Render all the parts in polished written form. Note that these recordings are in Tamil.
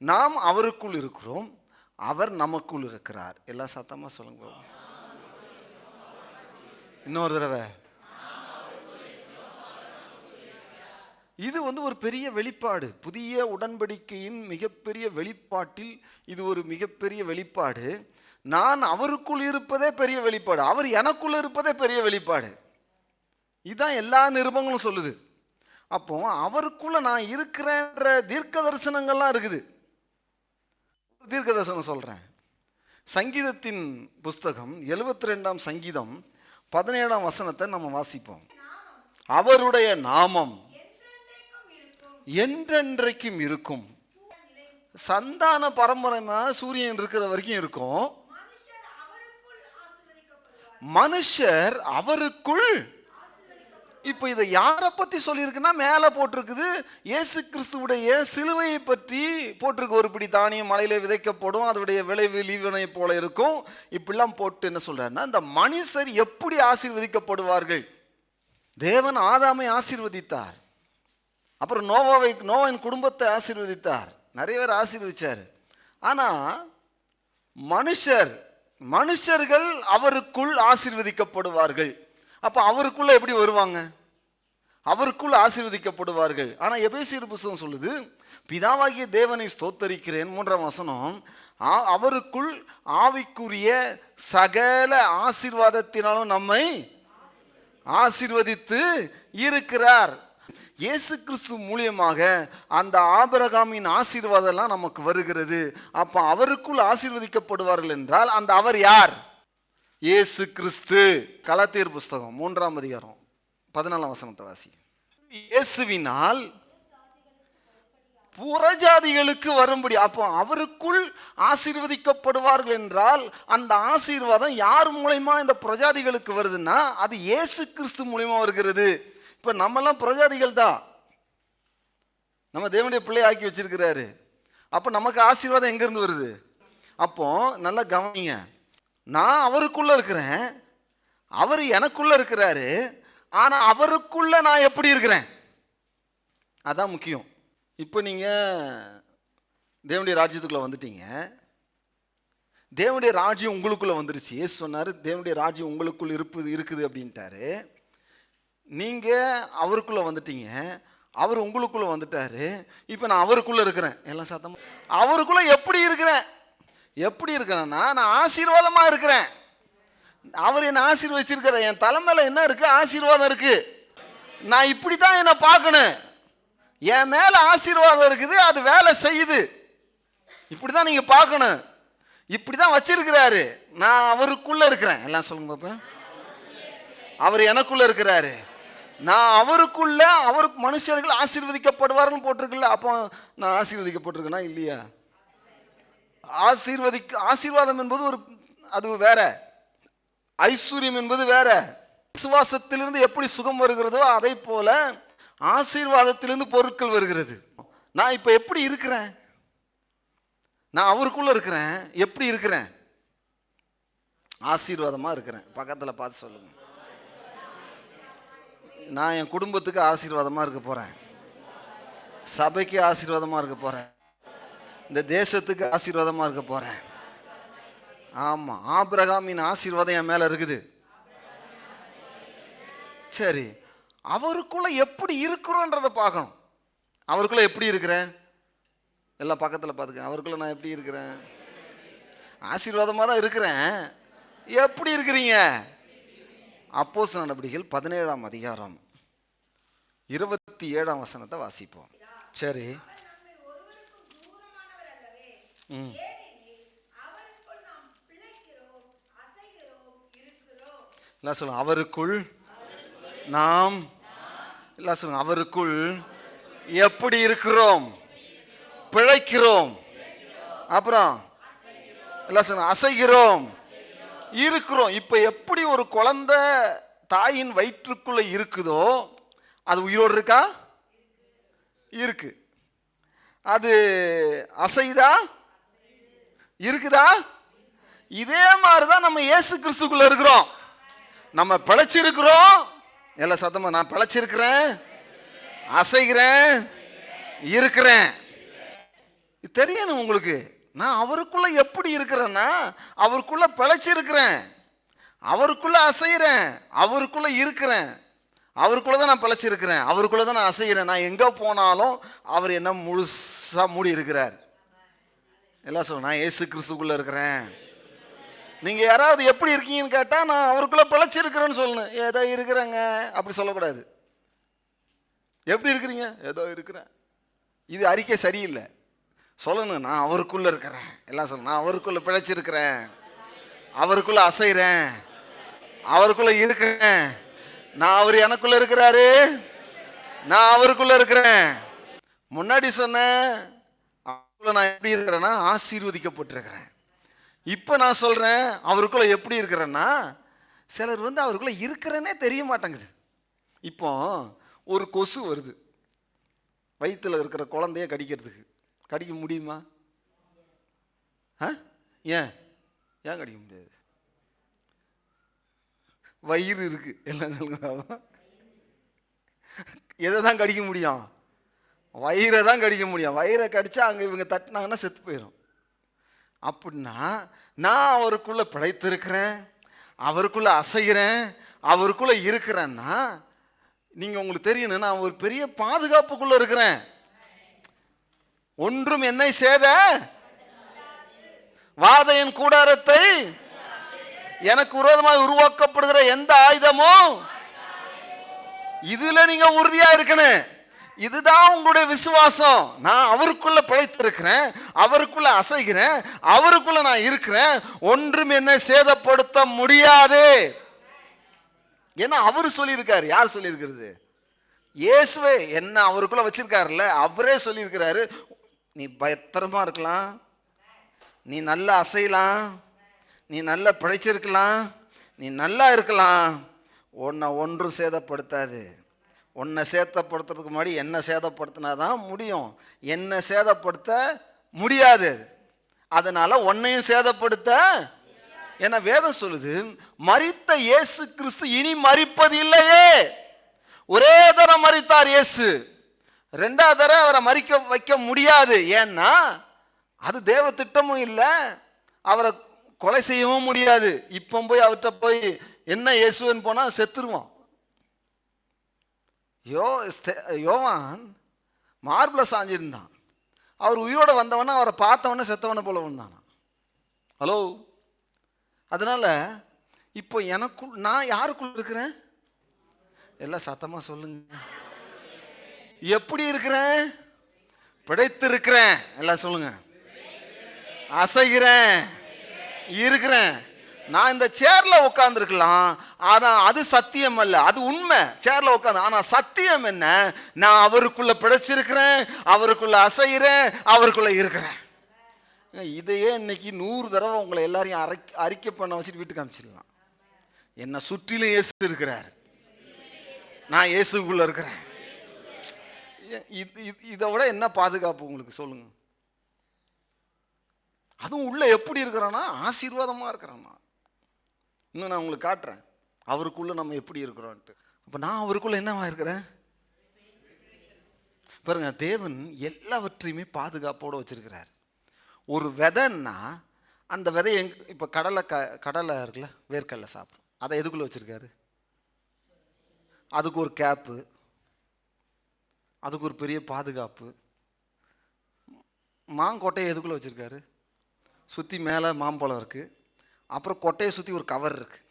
நாம் அவருக்குள் இருக்கிறோம், அவர் நமக்குள் இருக்கிறார். எல்லாம் சத்தமா சொல்லுங்க. இன்னொரு தடவை. இது ஒரு பெரிய வெளிப்பாடு. புதிய உடன்படிக்கையின் மிகப்பெரிய வெளிப்பாட்டில் இது ஒரு மிகப்பெரிய வெளிப்பாடு. நான் அவருக்குள் இருப்பதே பெரிய வெளிப்பாடு, அவர் எனக்குள்ள இருப்பதே பெரிய வெளிப்பாடு. இதுதான் எல்லா நிருபங்களும் சொல்லுது. அப்போ அவருக்குள்ள நான் இருக்கிறேன்ற தீர்க்க தரிசனங்கள்லாம் இருக்குது. தீர்க்க தரிசனம் சொல்றேன். சங்கீதத்தின் புஸ்தகம் 72ஆம் சங்கீதம் 17ஆம் வசனத்தை நம்ம வாசிப்போம். அவருடைய நாமம் என்றென்றைக்கும் இருக்கும். சந்தான பரம்பரைமா சூரியன் இருக்கிற வரைக்கும் இருக்கும். மனுஷர் அவருக்குள். இப்போ இதை யாரை பற்றி சொல்லியிருக்குன்னா மேலே போட்டிருக்குது, இயேசு கிறிஸ்துவுடைய சிலுவையை பற்றி போட்டிருக்கு. ஒரு பிடி தானியம் மலையில விதைக்கப்படும், அதோடைய விளைவு லீவனை போல இருக்கும். இப்படிலாம் போட்டு என்ன சொல்றாருன்னா, இந்த மனுஷர் எப்படி ஆசீர்வதிக்கப்படுவார்கள். தேவன் ஆதாமை ஆசீர்வதித்தார், அப்புறம் நோவாவின் குடும்பத்தை ஆசீர்வதித்தார், நிறைய பேர் ஆசீர்வதிச்சார். ஆனால் மனுஷர்கள் அவருக்குள் ஆசீர்வதிக்கப்படுவார்கள். அப்போ அவருக்குள்ள எப்படி வருவாங்க? அவருக்குள் ஆசீர்வதிக்கப்படுவார்கள். ஆனால் எபேசியர் புத்தகம் சொல்லுது, பிதாவாகிய தேவனை ஸ்தோத்தரிக்கிறேன் 3ஆம் வசனம், அவருக்குள் ஆவிக்குரிய சகல ஆசீர்வாதத்தினாலும் நம்மை ஆசீர்வதித்து இருக்கிறார். இயேசு கிறிஸ்து மூலியமாக அந்த ஆபிரகாமின் ஆசீர்வாதம்லாம் நமக்கு வருகிறது. அப்போ அவருக்குள் ஆசீர்வதிக்கப்படுவார்கள் என்றால் அந்த அவர் யார்? இயேசு கிறிஸ்து. கலாத்தியர் புஸ்தகம் 3ஆம் அதிகாரம் 14ஆம் வசனத்தை வாசி. இயேசுவினால் புறஜாதிகளுக்கு வரும்படி. அப்போ அவருக்குள் ஆசீர்வதிக்கப்படுவார்கள் என்றால் அந்த ஆசீர்வாதம் யார் மூலமா இந்த புறஜாதிகளுக்கு வருதுன்னா அது இயேசு கிறிஸ்து மூலமா வருகிறது. இப்போ நம்மெல்லாம் புறஜாதிகள் தான், நம்ம தேவனுடைய பிள்ளை ஆக்கி வச்சிருக்கிறாரு. அப்போ நமக்கு ஆசீர்வாதம் எங்கேருந்து வருது? அப்போ நல்லா கவனிங்க, நான் அவருக்குள்ள இருக்கிறேன், அவர் எனக்குள்ள இருக்கிறாரு. ஆனா அவருக்குள்ள நான் எப்படி இருக்கிறேன், அதான் முக்கியம். இப்போ நீங்க தேவனுடைய ராஜ்யத்துக்குள்ள வந்துட்டீங்க, தேவனுடைய ராஜ்யம் உங்களுக்குள்ள வந்துருச்சு. இயேசு சொன்னாரு, தேவனுடைய ராஜ்யம் உங்களுக்குள்ள இருக்குது அப்படின்ட்டாரு. நீங்க அவருக்குள்ள வந்துட்டீங்க, அவர் உங்களுக்குள்ள வந்துட்டாரு. இப்போ நான் அவருக்குள்ள இருக்கிறேன். எல்லாம் சத்தமா. அவருக்குள்ள எப்படி இருக்கிறேன்னா நான் ஆசீர்வாதமா இருக்கிறேன். அவர் என்ன ஆசீர்வதிச்சிருக்கிற, என் தலைமையில என்ன இருக்கு? ஆசீர்வாதம் இருக்கு. நான் இப்படித்தான் என்ன பார்க்கணும். என் மேல ஆசீர்வாதம் இருக்குது, அது வேலை செய்யுது. இப்படிதான் நீங்க பார்க்கணும். இப்படிதான் வச்சிருக்கிறாரு. நான் அவருக்குள்ள இருக்கிறேன். எல்லாம் சொல்லுங்க பாப்பா. அவர் எனக்குள்ள இருக்கிறாரு, நான் அவருக்குள்ள. அவருக்கு மனுஷர்கள் ஆசீர்வதிக்கப்படுவார்கள் போட்டிருக்குல்ல. அப்போ நான் ஆசீர்வதிக்கப்பட்டிருக்கேனா இல்லையா? ஆசீர்வாதம் என்பது அது வேற, ஐஸ்வர்யம் என்பது வேற. விசுவாசத்திலிருந்து எப்படி சுகம் வருகிறதோ அதை போல ஆசீர்வாதத்திலிருந்து பொருட்கள் வருகிறது. நான் இப்ப எப்படி இருக்கிறேன்? நான் அவருக்குள்ள இருக்கிறேன். எப்படி இருக்கிறேன்? ஆசீர்வாதமா இருக்கிறேன். பக்கத்துல பார்த்து சொல்லுங்க. நான் என் குடும்பத்துக்கு ஆசீர்வாதமா இருக்க போறேன், சபைக்கு ஆசீர்வாதமா இருக்க போறேன், இந்த தேசத்துக்கு ஆசீர்வாதமா இருக்க போறேன். ஆமா, ஆபிரகாமின் ஆசீர்வாதம் என் மேல இருக்குது. சரி, அவருக்குள்ள எப்படி இருக்கிறோன்றதை பார்க்கணும். அவருக்குள்ள எப்படி இருக்கிறேன்? எல்லாம் பக்கத்துல பார்த்துக்க. அவருக்குள்ள நான் எப்படி இருக்கிறேன்? ஆசீர்வாதமா தான் இருக்கிறேன். எப்படி இருக்கிறீங்க? அப்போஸ்தலர் நடபடிகள் 17ஆம் அதிகாரம் 27ஆம் வசனத்தை வாசிப்போம். சரி, எல்லாம் சொல்லுங்க. அவருக்குள் நாம், எல்லாம் சொல்லுங்க, அவருக்குள் எப்படி இருக்கிறோம்? பிழைக்கிறோம். அப்புறம் எல்லாம் சொல்லுங்க, அசைகிறோம், இருக்கிறோம். இப்ப எப்படி ஒரு குழந்தை தாயின் வயிற்றுக்குள்ள இருக்குதோ அது உயிரோடு இருக்கா? இருக்கு. அது அசைதா? இருக்குதா? இதே மாதிரிதான் நம்ம இயேசு கிறிஸ்துக்குள்ள இருக்கிறோம். நம்ம பிழைச்சிருக்கிறோம். எல்லாம் சத்தமா, நான் பிழைச்சிருக்கிறேன், அசைகிறேன், இருக்கிறேன். தெரியணும் உங்களுக்கு. நான் அவருக்குள்ள எப்படி இருக்கிறேன்னா, அவருக்குள்ள பிழைச்சிருக்கிறேன், அவருக்குள்ள அசைகிறேன், அவருக்குள்ள இருக்கிறேன், அவருக்குள்ள தான் நான் பிழைச்சிருக்கிறேன், அவருக்குள்ள தான் நான் அசைகிறேன். நான் எங்கே போனாலும் அவர் என்ன முழுசாக மூடி இருக்கிறார். எல்லாம் சொல்ல, நான் இயேசு கிறிஸ்துக்குள்ள இருக்கிறேன். நீங்கள் யாராவது எப்படி இருக்கீங்கன்னு கேட்டால், நான் அவருக்குள்ள பிழைச்சிருக்கிறேன்னு சொல்லணும். ஏதோ இருக்கிறேங்க அப்படி சொல்லக்கூடாது. எப்படி இருக்கிறீங்க? ஏதோ இருக்கிறேன். இது அறிக்கை சரியில்லை. சொல்லணும், நான் அவருக்குள்ள இருக்கிறேன். எல்லாம் சொல்லணும், நான் அவருக்குள்ள பிழைச்சிருக்கிறேன், அவருக்குள்ள அசைகிறேன், அவருக்குள்ள இருக்கிறேன், நான் அவர் எனக்குள்ள இருக்கிறாரு, நான் அவருக்குள்ள இருக்கிறேன். முன்னாடி சொன்னேன் அவருக்குள்ள நான் எப்படி இருக்கிறேன்னா ஆசீர்வதிக்கப்பட்டிருக்கிறேன். இப்போ நான் சொல்றேன் அவருக்குள்ள எப்படி இருக்கிறேன்னா, சிலர் அவருக்குள்ள இருக்கிறேன்னே தெரிய மாட்டேங்குது. இப்போ ஒரு கொசு வருது வயிற்றில் இருக்கிற குழந்தைய கடிக்கிறதுக்கு. கடிக்க முடியுமா? ஏன் ஏன் கடிக்க முடியாது? வயிறு இருக்கு. எல்லாம் சொல்லுங்க, எதை தான் கடிக்க முடியும்? வயிறை தான் கடிக்க முடியும். வயிறை கடிச்சா அங்கே இவங்க தட்டினாங்கன்னா செத்து போயிடும். அப்படின்னா நான் அவருக்குள்ள பிழைத்திருக்கிறேன், அவருக்குள்ள அசைகிறேன், அவருக்குள்ள இருக்கிறேன்னா நீங்கள் உங்களுக்கு தெரியணும், நான் ஒரு பெரிய பாதுகாப்புக்குள்ள இருக்கிறேன். ஒன்றும் என்னை சேத வாதையின் கூடாரத்தை எனக்கு விரோதமாக உருவாக்கப்படுகிற எந்த ஆயுதமும், இதுல நீங்க உறுதியா இருக்கணும். இதுதான் உங்களுடைய விசுவாசம். நான் அவருக்குள்ள பிழைத்திருக்கிறேன், அவருக்குள்ள அசைகிறேன், அவருக்குள்ள நான் இருக்கிறேன், ஒன்றும் என்னை சேதப்படுத்த முடியாது. ஏன்னா அவரு சொல்லியிருக்காரு. யார் சொல்லியிருக்கிறது? இயேசுவே என்ன அவருக்குள்ள வச்சிருக்காருல்ல, அவரே சொல்லியிருக்கிறாரு, நீ பயத்திரமா இருக்கலாம், நீ நல்லா அசையலாம், நீ நல்லா பிழைச்சிருக்கலாம், நீ நல்லா இருக்கலாம், உன்னை ஒன்றும் சேதப்படுத்தாது. உன்னை சேதப்படுத்துறதுக்கு முன்னாடி என்ன சேதப்படுத்தினாதான் முடியும், என்ன சேதப்படுத்த முடியாது. அதனால உன்னையும் சேதப்படுத்த, ஏன்னா வேதம் சொல்லுது, மரித்த இயேசு கிறிஸ்து இனி மரிப்பது இல்லையே. ஒரே தரம் மரித்தார் இயேசு, ரெண்டாவது தடவை அவரை மரிக்க வைக்க முடியாது. ஏன்னா அது தேவ திட்டமும் இல்லை, அவரை கொலை செய்யவும் முடியாது. இப்போ போய் அவர்கிட்ட போய் என்ன இயேசுன்னு போனால் செத்துருவான். யோவான் மார்பில் சாஞ்சிருந்தான். அவர் உயிரோட வந்தவன அவரை பார்த்தவன செத்தவன போல வந்தானா. ஹலோ, அதனால இப்போ நான் யாருக்குள்ள இருக்கிறேன்? எல்லாம் சத்தமா சொல்லுங்க. எப்படி இருக்கிறேன்? பிழைத்திருக்கிறேன். எல்லாம் சொல்லுங்க. அசைகிறேன், இருக்கிறேன். நான் இந்த சேர்ல உட்கார்ந்துருக்கலாம், ஆனா அது சத்தியம் அல்ல, அது உண்மை. சேர்ல உட்காந்து, ஆனா சத்தியம் என்ன? நான் அவருக்குள்ள பிழைச்சிருக்கிறேன், அவருக்குள்ள அசைகிறேன், அவருக்குள்ள இருக்கிறேன். இதையே இன்னைக்கு 100 தடவை உங்களை எல்லாரையும் அறிக்கை பண்ண வச்சுட்டு வீட்டுக்கு காமிச்சிடலாம். என்னை சுற்றிலும் இயேசு இருக்கிறார், நான் இயேசுக்குள்ள இருக்கிறேன். இதை விட என்ன பாதுகாப்பு உங்களுக்கு சொல்லுங்க? அதுவும் உள்ள எப்படி இருக்கிறான்னா ஆசீர்வாதமா இருக்கிறான்னா. இன்னும் நான் உங்களுக்கு காட்டுறேன் அவருக்குள்ள நம்ம எப்படி இருக்கிறோன்ட்டு. அப்ப நான் அவருக்குள்ள என்னவா இருக்கிறேன் பாருங்க. தேவன் எல்லாவற்றையுமே பாதுகாப்போடு வச்சிருக்கிறார். ஒரு விதைன்னா அந்த விதையை இப்போ கடலை இருக்குல்ல, வேர்க்கடலை சாப்பிடும், அதை எதுக்குள்ளே வச்சுருக்காரு? அதுக்கு ஒரு கேப்பு, அதுக்கு ஒரு பெரிய பாதுகாப்பு. மாங்கொட்டையை எதுக்குள்ளே வச்சுருக்காரு? சுற்றி மேலே மாம்பழம் இருக்குது, அப்புறம் கொட்டையை சுற்றி ஒரு கவர் இருக்குது.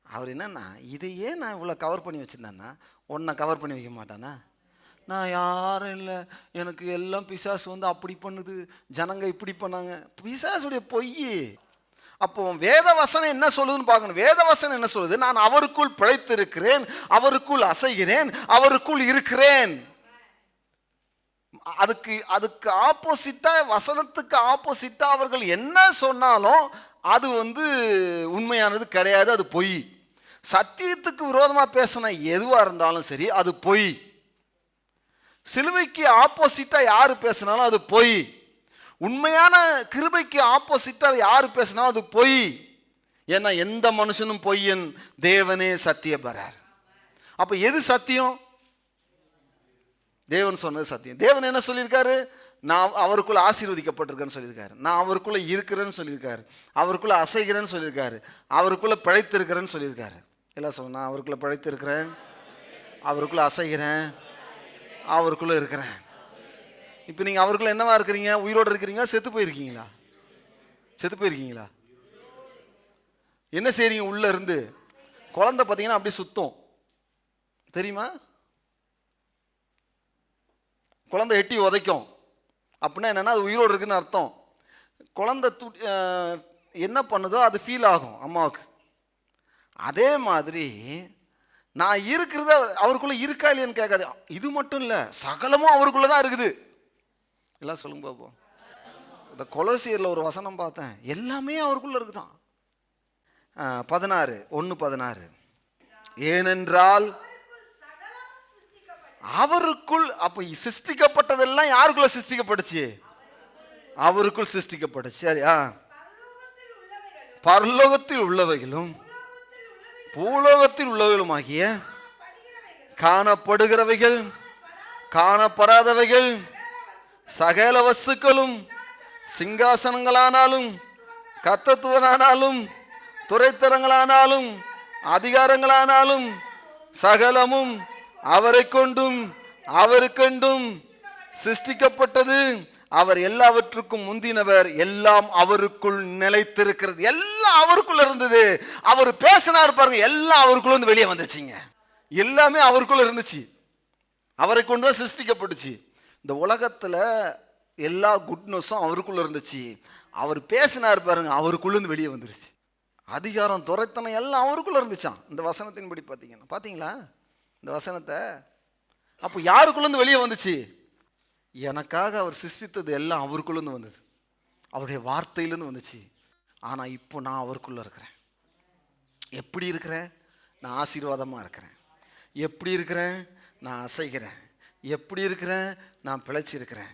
அவர் என்னன்னா, இதையே நான் இவ்வளோ கவர் பண்ணி வச்சுருந்தேன்னா ஒன்றை கவர் பண்ணி வைக்க மாட்டானா? நான் யாரும் இல்லை, எனக்கு எல்லாம் பிசாசு அப்படி பண்ணுது, ஜனங்க இப்படி பண்ணாங்க. பிசாசுடைய பொய். அப்போ வேத வசனம் என்ன சொல்லுதுன்னு பார்க்கணும். வேத வசனம் என்ன சொல்லுது? நான் அவருக்குள் பிழைத்திருக்கிறேன், அவருக்குள் அசைகிறேன், அவருக்குள் இருக்கிறேன். அதுக்கு ஆப்போசிட்டா, வசனத்துக்கு ஆப்போசிட்டா அவர்கள் என்ன சொன்னாலும் அது உண்மையானது கிடையாது, அது பொய். சத்தியத்துக்கு விரோதமா பேசின எதுவா இருந்தாலும் சரி அது பொய். சிலுவைக்கு ஆப்போசிட்டா யாரு பேசினாலும் அது பொய். உண்மையான கிருபைக்கு ஆப்போசிட்டா யாரு பேசினாலும் அது பொய். ஏன்னா எந்த மனுஷனும் பொய்யன், தேவனே சத்தியபரர். அப்ப எது சத்தியம்? தேவன் சொன்னது சத்தியம். தேவன் என்ன சொல்லியிருக்காரு? நான் அவருக்குள்ள ஆசீர்வதிக்கப்பட்டிருக்கேன்னு சொல்லியிருக்காரு. நான் அவருக்குள்ள இருக்கிறேன்னு சொல்லியிருக்காரு. அவருக்குள்ள அசைகிறேன்னு சொல்லியிருக்காரு. அவருக்குள்ள பிழைத்திருக்கிறேன்னு சொல்லியிருக்காரு. எல்லாம் சொல்லுங்க, நான் அவருக்குள்ள பிழைத்திருக்கிறேன், அவருக்குள்ள அசைகிறேன், அவருக்குள்ள இருக்கிறேன். இப்போ நீங்கள் அவருக்குள்ள என்னவா இருக்கிறீங்க? உயிரோடு இருக்கிறீங்களா, செத்து போயிருக்கீங்களா? செத்து போயிருக்கீங்களா? என்ன செய்றீங்க உள்ள இருந்து? குழந்தை பார்த்தீங்கன்னா அப்படி சுத்தம், தெரியுமா? குழந்தை எட்டி உதைக்கும் அப்படின்னா என்னென்னா அது உயிரோடு இருக்குன்னு அர்த்தம். குழந்தை என்ன பண்ணுதோ அது ஃபீல் ஆகும் அம்மாவுக்கு. அதே மாதிரி நான் இருக்கிறத அவருக்குள்ளே இருக்கா இல்லையான்னு கேட்காது. இது மட்டும் இல்லை, சகலமும் அவருக்குள்ளே தான் இருக்குது. எல்லாம் சொல்லுங்க பார்ப்போம். இந்த கொலோசியரில் ஒரு வசனம் பார்த்தேன், எல்லாமே அவருக்குள்ளே இருக்குதான். 16:1-16. ஏனென்றால் அவருக்குள், அப்போ சிருஷ்டிக்கப்பட்டதெல்லாம் யாருக்குள்ள சிருஷ்டிக்கப்பட்டுச்சு? அவருக்குள் சிருஷ்டிக்கப்பட்டுச்சு. சரி, பரலோகத்தில் உள்ளவைகளும் பூலோகத்தில் உள்ளவைகளுமாகிய காணப்படுகிறவைகள் காணப்படாதவைகள் சகல வஸ்துக்களும், சிங்காசனங்களானாலும் கர்த்தத்துவனானாலும் துரைத்தரங்களானாலும் அதிகாரங்களானாலும் சகலமும் அவரை கொண்டும் அவருக்கெண்டும் சிருஷ்டிக்கப்பட்டது. அவர் எல்லாவற்றுக்கும் முந்தினவர், எல்லாம் அவருக்குள் நிலைத்திருக்கிறது. எல்லாம் அவருக்குள்ள இருந்தது. அவர் பேசினார் பாருங்க, எல்லாம் அவருக்குள்ள இருந்து வெளியே வந்துச்சுங்க. எல்லாமே அவருக்குள்ள இருந்துச்சு, அவரை கொண்டு தான் சிருஷ்டிக்கப்பட்டுச்சு. இந்த உலகத்துல எல்லா குட்னஸும் அவருக்குள்ள இருந்துச்சு. அவர் பேசினார் பாருங்க, அவருக்குள்ள இருந்து வெளியே வந்துருச்சு. அதிகாரம் துரைத்தனம் எல்லாம் அவருக்குள்ள இருந்துச்சான். இந்த வசனத்தின்படி பார்த்தீங்களா இந்த வசனத்தை? அப்போ யாருக்குள்ளேருந்து வெளியே வந்துச்சு? எனக்காக அவர் சிருஷ்டித்தது எல்லாம் அவருக்குள்ளேருந்து வந்தது, அவருடைய வார்த்தையிலேருந்து வந்துச்சு. ஆனால் இப்போ நான் அவருக்குள்ளே இருக்கிறேன். எப்படி இருக்கிறேன்? நான் ஆசீர்வாதமாக இருக்கிறேன். எப்படி இருக்கிறேன்? நான் அசைகிறேன். எப்படி இருக்கிறேன்? நான் பிழைச்சிருக்கிறேன்.